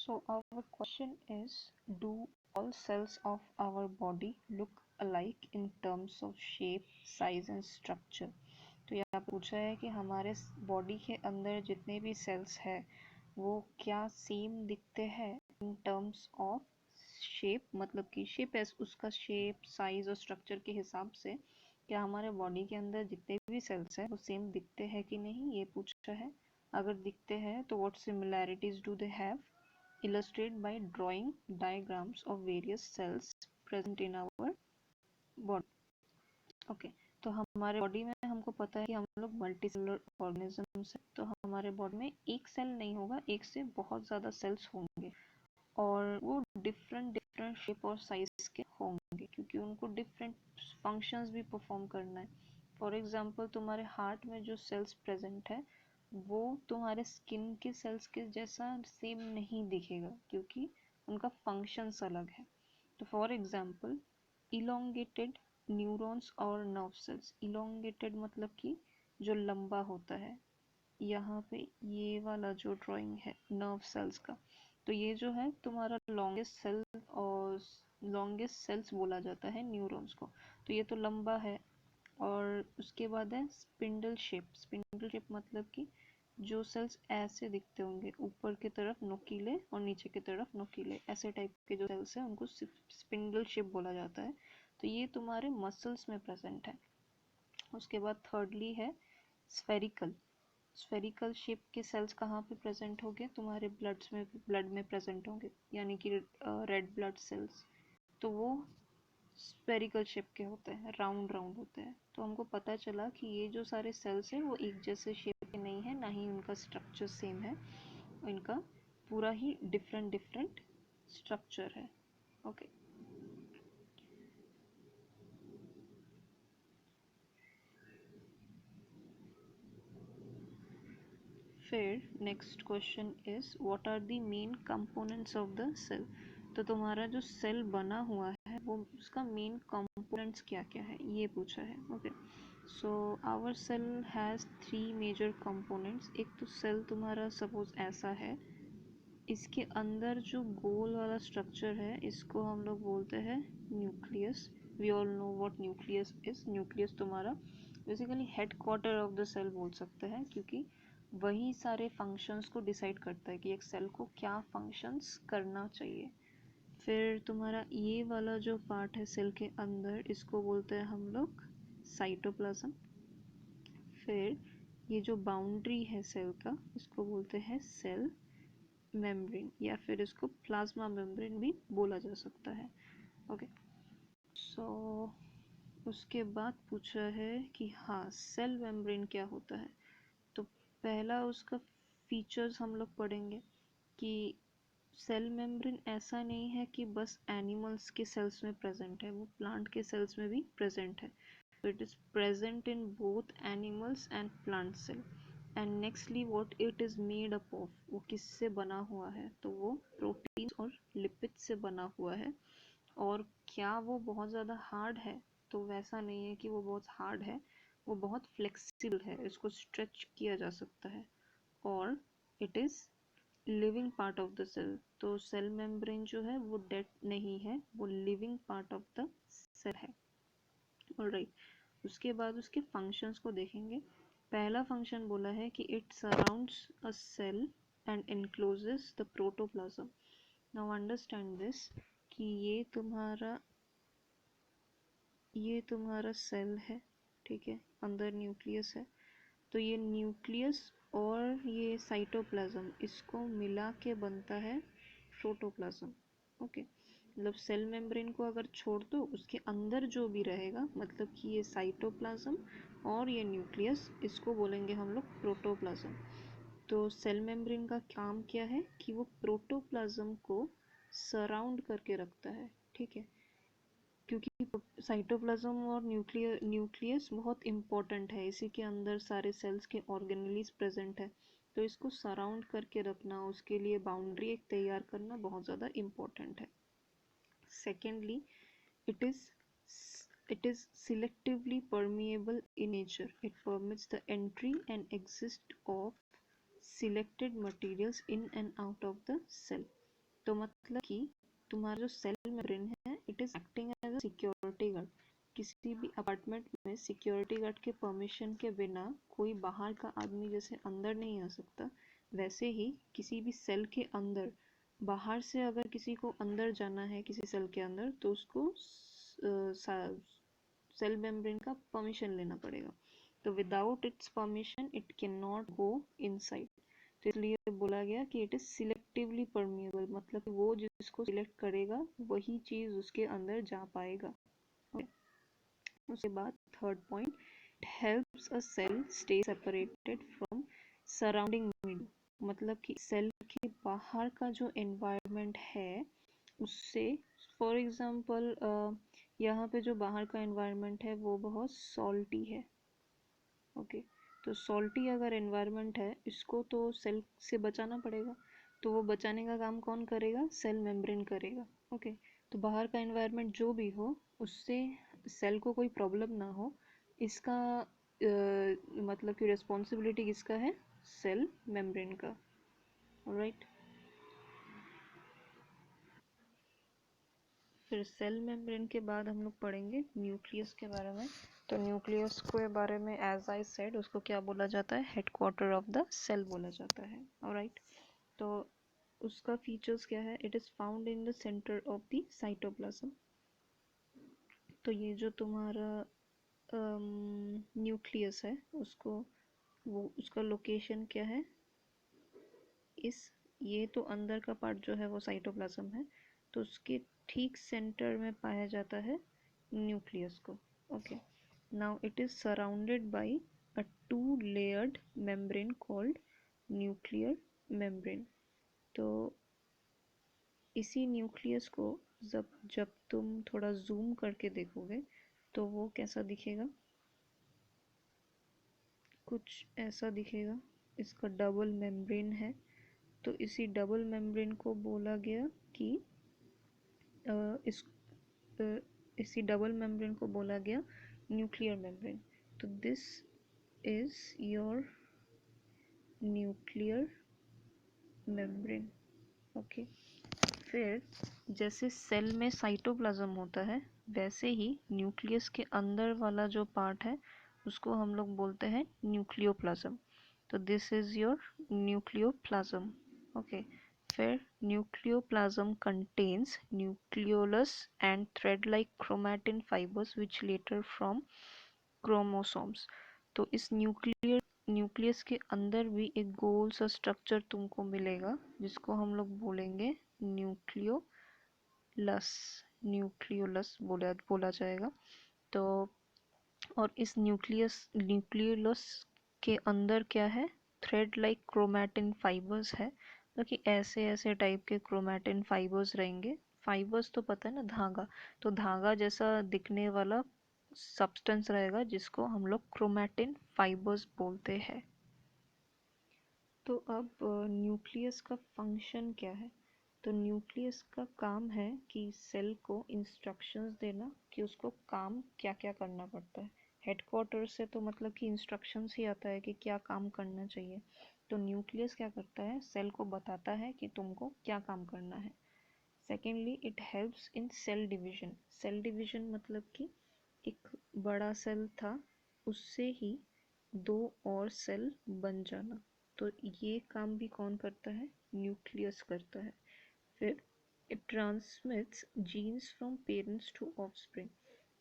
So our question is, do all cells of our body look alike in terms of shape, size and structure? तो यहाँ पे पूछा है कि हमारे बॉडी के अंदर जितने भी सेल्स हैं वो क्या सेम दिखते हैं इन टर्म्स ऑफ शेप, मतलब कि शेप उसका शेप, साइज और स्ट्रक्चर के हिसाब से क्या हमारे बॉडी के अंदर जितने भी सेल्स हैं वो सेम दिखते हैं कि नहीं, ये पूछा है। अगर दिखते हैं तो what similarities do they have, illustrate by drawing diagrams of various cells present in our body. Okay, तो हमारे बॉडी में हमको पता है कि हम लोग मल्टी सेलुलर ऑर्गेनिजम्स हैं, तो हमारे बॉडी में एक सेल नहीं होगा, एक से बहुत ज़्यादा सेल्स होंगे और वो डिफरेंट डिफरेंट शेप और साइज के होंगे क्योंकि उनको डिफरेंट फंक्शंस भी परफॉर्म करना है। फॉर एग्जांपल तुम्हारे हार्ट में जो सेल्स प्रेजेंट है वो तुम्हारे स्किन के सेल्स के जैसा सेम नहीं दिखेगा क्योंकि उनका फंक्शंस अलग है। तो फॉर एग्जांपल इलोंगेटेड न्यूरॉन्स और नर्व सेल्स, इलोंगेटेड मतलब कि जो लंबा होता है, यहाँ पे ये वाला जो ड्राइंग है नर्व सेल्स का, तो ये जो है तुम्हारा लॉन्गेस्ट सेल और लॉन्गेस्ट सेल्स बोला जाता है न्यूरॉन्स को, तो ये तो लंबा है। और उसके बाद है स्पिंडल शेप, स्पिंडल शेप मतलब कि जो सेल्स ऐसे दिखते होंगे, ऊपर की तरफ नुकीले और नीचे की तरफ नुकीले, ऐसे टाइप के जो सेल्स हैं उनको स्पिंडल शेप बोला जाता है। तो ये तुम्हारे मसल्स में प्रेजेंट है। उसके बाद थर्डली है स्फेरिकल, स्फेरिकल शेप के सेल्स कहाँ पे प्रेजेंट होंगे, तुम्हारे ब्लड में प्रेजेंट होंगे, यानी कि रेड ब्लड सेल्स, तो वो स्फेरिकल शेप के होते हैं, राउंड राउंड होते हैं। तो हमको पता चला कि ये जो सारे सेल्स हैं वो एक जैसे शेप के नहीं है, ना ही उनका स्ट्रक्चर सेम है, इनका पूरा ही डिफरेंट डिफरेंट स्ट्रक्चर है। ओके, फिर next question is what are the main components of the cell. तो तुम्हारा जो सेल बना हुआ है वो उसका मेन कंपोनेंट्स क्या क्या है ये पूछा है। Okay, so our cell has 3 major components. एक तो सेल तुम्हारा सपोज ऐसा है, इसके अंदर जो गोल वाला स्ट्रक्चर है इसको हम लोग बोलते हैं nucleus. We all know what nucleus is. Nucleus तुम्हारा basically headquarter of the cell बोल सकते हैं क्योंकि वही सारे फंक्शंस को डिसाइड करता है कि एक सेल को क्या फंक्शंस करना चाहिए। फिर तुम्हारा ये वाला जो पार्ट है सेल के अंदर इसको बोलते हैं हम लोग साइटोप्लाज्म। फिर ये जो बाउंड्री है सेल का इसको बोलते हैं सेल मेम्ब्रेन, या फिर इसको प्लाज्मा मेम्ब्रेन भी बोला जा सकता है। ओके, सो उसके बाद पूछा है कि हाँ सेल मेम्ब्रेन क्या होता है। तो पहला उसका फीचर्स हम लोग पढ़ेंगे कि सेल मेम्ब्रेन ऐसा नहीं है कि बस एनिमल्स के सेल्स में प्रेजेंट है, वो प्लांट के सेल्स में भी प्रेजेंट है। तो it is present in both animals and plant cell. And nextly what it is made up of, वो किससे बना हुआ है, तो वो प्रोटीन और लिपिड से बना हुआ है। और क्या वो बहुत ज़्यादा हार्ड है, तो वैसा नहीं है कि वो बहुत हार्ड है, वो बहुत फ्लेक्सिबल है, इसको स्ट्रेच किया जा सकता है। और it is living part of the cell, तो सेल मेम्ब्रेन जो है वो डेड नहीं है, वो living part of the cell है। ऑलराइट, उसके बाद उसके फंक्शंस को देखेंगे। पहला फंक्शन बोला है कि it surrounds a cell and encloses the protoplasm. Now understand this कि ये तुम्हारा सेल है, ठीक है, अंदर न्यूक्लियस है, तो ये न्यूक्लियस और ये साइटोप्लाज्म इसको मिला के बनता है प्रोटोप्लाज्म। ओके, मतलब सेल मेम्ब्रेन को अगर छोड़ दो उसके अंदर जो भी रहेगा, मतलब कि ये साइटोप्लाज्म और ये न्यूक्लियस, इसको बोलेंगे हम लोग प्रोटोप्लाज्म। तो सेल मेम्ब्रेन का काम क्या है कि वो प्रोटोप्लाज्म को सराउंड करके रखता है, ठीक है, क्योंकि साइटोप्लाज्म और न्यूक्लियस बहुत इंपॉर्टेंट है, इसी के अंदर सारे सेल्स के ऑर्गेनेलीज प्रेजेंट है, तो इसको सराउंड करके रखना, उसके लिए बाउंड्री एक तैयार करना बहुत ज़्यादा इम्पोर्टेंट है। Secondly, it is it is selectively permeable in nature. It permits the entry and exit of selected materials in and out of the cell. तो मतलब कि तुम्हारा जो सेल मेम्ब्रेन है it is acting as a security guard. किसी भी apartment में security guard के परमिशन के बिना कोई बाहर का आदमी जैसे अंदर नहीं आ सकता, वैसे ही किसी भी सेल के अंदर बाहर से अगर किसी को अंदर जाना है किसी सेल के अंदर तो उसको सेल मेम्ब्रेन का परमिशन लेना पड़ेगा। तो without its permission it can not go inside. तो इसलिए बोला गया कि इट इज सिलेक्टिवली परमिएबल, मतलब कि वो जिसको सिलेक्ट करेगा वही चीज उसके अंदर जा पाएगा। okay? उसके बाद third point, it helps a cell stay separated from surrounding media. मतलब कि सेल के बाहर का जो एनवायरनमेंट है उससे, फॉर एग्जांपल यहाँ पे जो बाहर का एनवायरनमेंट है वो बहुत सॉल्टी है। ओके, तो सॉल्टी अगर एनवायरनमेंट है इसको तो सेल से बचाना पड़ेगा, तो वो बचाने का काम कौन करेगा? सेल मेम्ब्रेन करेगा। ओके, तो बाहर का एनवायरनमेंट जो भी हो उससे सेल को कोई प्रॉब्लम ना हो, इसका मतलब कि रिस्पॉन्सिबिलिटी किसका है? सेल मेम्ब्रेन का। ऑलराइट, फिर सेल मेम्ब्रेन के बाद हम लोग पढ़ेंगे न्यूक्लियस के बारे में। तो न्यूक्लियस के बारे में एज आई सेड उसको क्या बोला जाता है? हेडक्वार्टर ऑफ द सेल बोला जाता है। ऑलराइट, तो उसका फीचर्स क्या है? It is found in the centre of the cytoplasm. तो ये जो तुम्हारा न्यूक्लियस है उसको वो उसका लोकेशन क्या है? इस ये तो अंदर का पार्ट जो है वो साइटोप्लाज्म है, तो उसके ठीक सेंटर में पाया जाता है न्यूक्लियस को। Okay, now it is surrounded by a to layered membrane called nuclear membrane. तो इसी न्यूक्लियस को जब जब तुम थोड़ा जूम करके देखोगे तो वो कैसा दिखेगा? कुछ ऐसा दिखेगा। इसका डबल मेम्ब्रेन है, तो इसी डबल मेम्ब्रेन को बोला गया कि इस इसी डबल मेम्ब्रेन को बोला गया न्यूक्लियर मेम्ब्रेन। तो this is your nuclear membrane. Okay, फिर जैसे सेल में साइटोप्लाज्म होता है वैसे ही न्यूक्लियस के अंदर वाला जो पार्ट है उसको हम लोग बोलते हैं न्यूक्लियोप्लाज्म। तो this is your nucleoplasm. Okay, फिर nucleoplasm contains nucleolus and thread-like chromatin fibers which later form chromosomes। तो इस न्यूक्लियस के अंदर भी एक गोल सा स्ट्रक्चर तुमको मिलेगा जिसको हम लोग बोलेंगे न्यूक्लियोलस। न्यूक्लियोलस बोला जाएगा। तो और इस न्यूक्लियोलस के अंदर क्या है? थ्रेड लाइक क्रोमैटिन फाइबर्स है, तो कि ऐसे ऐसे टाइप के क्रोमैटिन फाइबर्स रहेंगे। फाइबर्स तो पता है ना, धागा, तो धागा जैसा दिखने वाला सब्सटेंस रहेगा जिसको हम लोग क्रोमैटिन फाइबर्स बोलते हैं। तो अब न्यूक्लियस का फंक्शन क्या है? तो न्यूक्लियस का काम है कि सेल को इंस्ट्रक्शंस देना कि उसको काम क्या क्या करना पड़ता है। हेडक्वार्टर से तो मतलब कि इंस्ट्रक्शंस ही आता है कि क्या काम करना चाहिए। तो न्यूक्लियस क्या करता है? सेल को बताता है कि तुमको क्या काम करना है। Secondly, it helps in cell division. Cell division मतलब कि एक बड़ा सेल था उससे ही दो और सेल बन जाना, तो ये काम भी कौन करता है? न्यूक्लियस करता है। फिर it transmits genes from parents to offspring.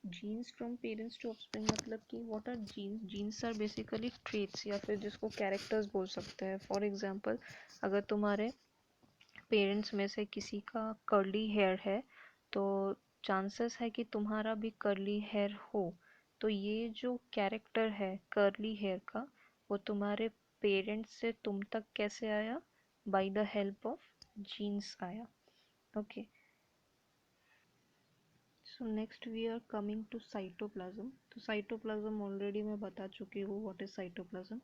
Genes from parents to offspring मतलब कि what are genes? Genes are basically traits या फिर जिसको कैरेक्टर्स बोल सकते हैं। फॉर एग्जांपल, अगर तुम्हारे पेरेंट्स में से किसी का कर्ली हेयर है तो चांसेस है कि तुम्हारा भी कर्ली हेयर हो। तो ये जो कैरेक्टर है कर्ली हेयर का वो तुम्हारे पेरेंट्स से तुम तक कैसे आया? By the help of genes आया। Okay, so next we are coming to cytoplasm. तो साइटोप्लाज्म ऑलरेडी मैं बता चुकी हूँ व्हाट इज साइटोप्लाज्म।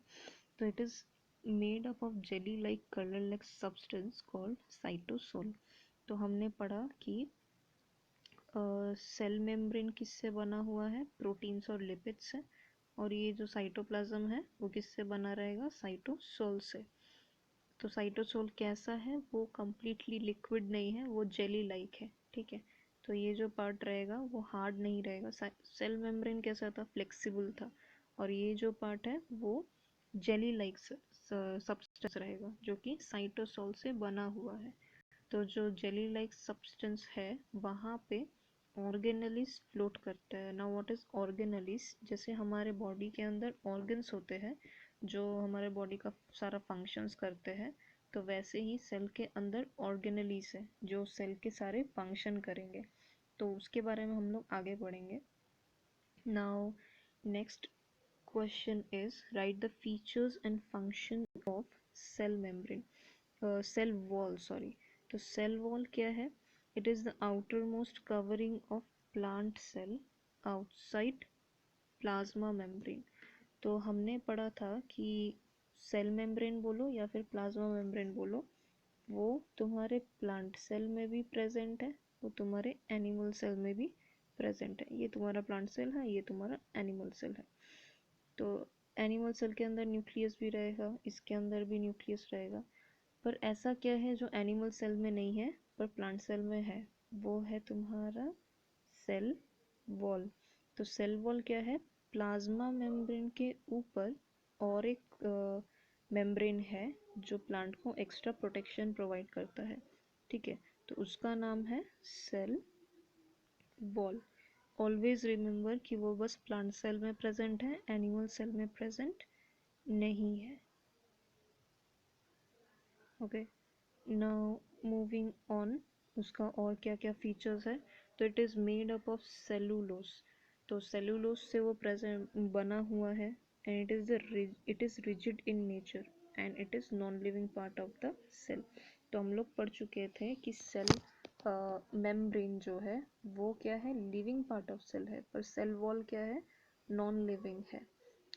तो it is made up of jelly like colourless substance called cytosol. तो हमने पढ़ा कि सेल मेम्ब्रेन किससे बना हुआ है? प्रोटीन्स और लिपिड्स से। और ये जो साइटोप्लाज्म है वो किससे बना रहेगा? साइटोसोल से। तो साइटोसोल कैसा है, वो कम्प्लीटली लिक्विड नहीं है, वो जेली लाइक है, ठीक है। तो ये जो पार्ट रहेगा वो हार्ड नहीं रहेगा। सेल मेम्ब्रेन कैसा था, फ्लेक्सिबल था, और ये जो पार्ट है वो जेली लाइक सब्सटेंस रहेगा जो कि साइटोसोल से बना हुआ है। तो जो जेली लाइक सब्सटेंस है वहाँ पे ऑर्गेनेलिस फ्लोट करता है। नाउ व्हाट इज ऑर्गेनेलिस, जैसे हमारे बॉडी के अंदर ऑर्गन्स होते हैं जो हमारे बॉडी का सारा फंक्शंस करते हैं, तो वैसे ही सेल के अंदर ऑर्गेनेलिस है जो सेल के सारे फंक्शन करेंगे। तो उसके बारे में हम लोग आगे पढ़ेंगे। Now next question is write the features and function of cell membrane, cell wall, sorry। तो cell wall क्या है, it is the outermost covering of plant cell outside plasma membrane। तो हमने पढ़ा था कि सेल मेम्ब्रेन बोलो या फिर प्लाज्मा मेम्ब्रेन बोलो, वो तुम्हारे प्लांट सेल में भी प्रेजेंट है, वो तुम्हारे एनिमल सेल में भी प्रेजेंट है। ये तुम्हारा प्लांट सेल है, ये तुम्हारा एनिमल सेल है। तो एनिमल सेल के अंदर न्यूक्लियस भी रहेगा, इसके अंदर भी न्यूक्लियस रहेगा। पर ऐसा क्या है जो एनिमल सेल में नहीं है पर प्लांट सेल में है, वो है तुम्हारा सेल वॉल। तो सेल वॉल क्या है, प्लाज्मा मेम्ब्रेन के ऊपर और एक मेम्ब्रेन है जो प्लांट को एक्स्ट्रा प्रोटेक्शन प्रोवाइड करता है, ठीक है। तो उसका नाम है सेल वॉल। ऑलवेज रिमेंबर कि वो बस प्लांट सेल में प्रेजेंट है, एनिमल सेल में प्रेजेंट नहीं है। ओके, नाउ मूविंग ऑन, उसका और क्या क्या फीचर्स है। तो it is made up of cellulose. तो सेलुलोस से वो प्रेजेंट बना हुआ है, and it is rigid in nature and it is non living part of the cell. तो हम लोग पढ़ चुके थे कि सेल मेम्ब्रेन जो है वो क्या है, लिविंग पार्ट ऑफ सेल है, पर सेल वॉल क्या है, नॉन लिविंग है।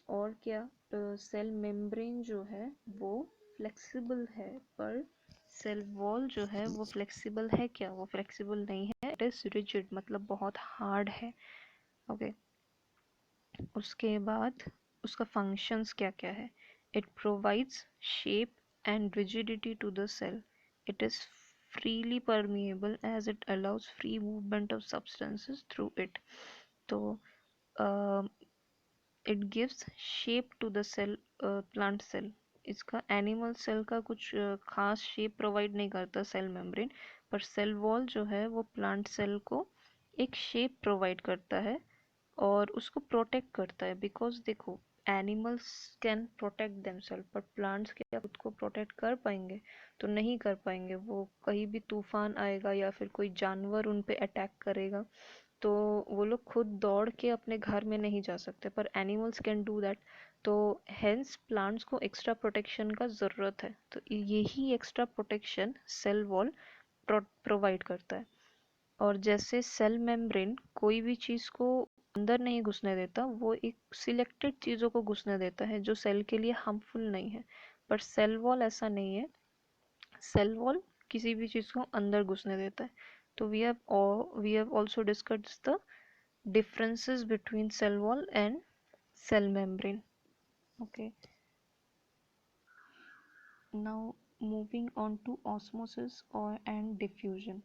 और क्या, सेल मेम्ब्रेन जो है वो फ्लेक्सिबल है, पर सेल वॉल जो है वो फ्लेक्सिबल है क्या, वो फ्लेक्सिबल नहीं है, इट इज रिजिड, मतलब बहुत हार्ड है। ओके, उसके बाद उसका फंक्शंस क्या क्या है। It provides shape and rigidity to the cell. It is freely permeable as it allows free movement of substances through it। तो it gives shape to the cell, plant cell. इसका animal cell का कुछ खास shape provide नहीं करता cell membrane, पर cell wall जो है वो प्लांट सेल को एक शेप प्रोवाइड करता है और उसको प्रोटेक्ट करता है। बिकॉज देखो, animals can protect themselves, but plants क्या खुद को प्रोटेक्ट कर पाएंगे, तो नहीं कर पाएंगे। वो कहीं भी तूफान आएगा या फिर कोई जानवर उन पे अटैक करेगा तो वो लोग खुद दौड़ के अपने घर में नहीं जा सकते, पर एनिमल्स कैन डू दैट। तो हेंस प्लांट्स को एक्स्ट्रा प्रोटेक्शन का ज़रूरत है, तो यही extra protection cell wall provide करता है। और जैसे सेल मेम्ब्रेन कोई भी चीज़ को अंदर नहीं घुसने देता, वो एक सिलेक्टेड चीज़ों को घुसने देता है जो सेल के लिए हार्मफुल नहीं है, पर सेल वॉल ऐसा नहीं है। सेल वॉल किसी भी चीज़ को अंदर घुसने देता है। तो we have also discussed the differences between cell wall and cell membrane। Okay, now moving on to osmosis और and diffusion।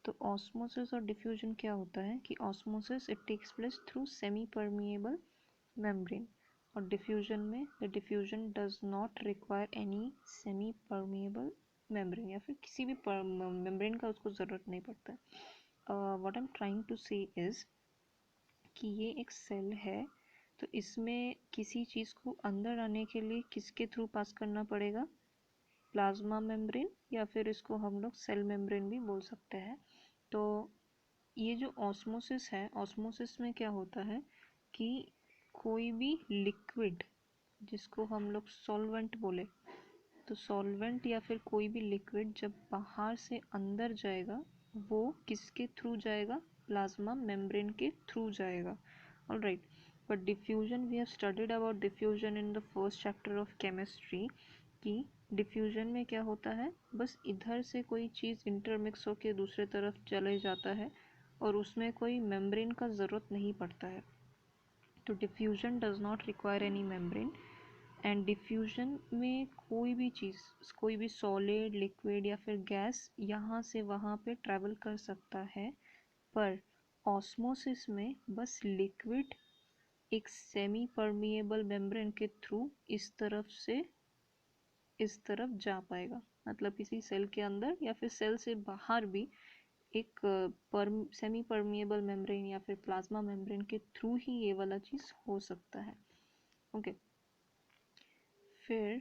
तो osmosis और diffusion क्या होता है कि osmosis it takes place through semi permeable membrane, और diffusion में the diffusion does not require any semi permeable membrane, या फिर किसी भी membrane का उसको ज़रूरत नहीं पड़ता है। what I'm trying to say is कि ये एक सेल है, तो इसमें किसी चीज़ को अंदर आने के लिए किसके थ्रू पास करना पड़ेगा, प्लाज्मा मेम्ब्रेन, या फिर इसको हम लोग सेल मेम्ब्रेन भी बोल सकते हैं। तो ये जो ऑस्मोसिस है, ऑस्मोसिस में क्या होता है कि कोई भी लिक्विड जिसको हम लोग सॉल्वेंट बोले, तो सॉल्वेंट या फिर कोई भी लिक्विड जब बाहर से अंदर जाएगा वो किसके थ्रू जाएगा, प्लाज्मा मेम्ब्रेन के थ्रू जाएगा। All right, but diffusion, we have studied about diffusion in the first chapter of chemistry कि डिफ्यूजन में क्या होता है, बस इधर से कोई चीज़ इंटरमिक्स होके दूसरे तरफ चले जाता है और उसमें कोई मेम्ब्रेन का ज़रूरत नहीं पड़ता है। तो diffusion does not require any membrane. And diffusion में कोई भी चीज़, कोई भी सॉलिड, लिक्विड या फिर गैस यहाँ से वहाँ पे ट्रैवल कर सकता है, पर ऑस्मोसिस में बस लिक्विड एक सेमी परमिएबल मेम्ब्रेन के थ्रू इस तरफ से इस तरफ जा पाएगा। मतलब किसी सेल के अंदर या फिर सेल से बाहर भी एक सेमी परमिएबल मेम्ब्रेन या फिर प्लाज्मा मेम्ब्रेन के थ्रू ही ये वाला चीज़ हो सकता है। ओके, फिर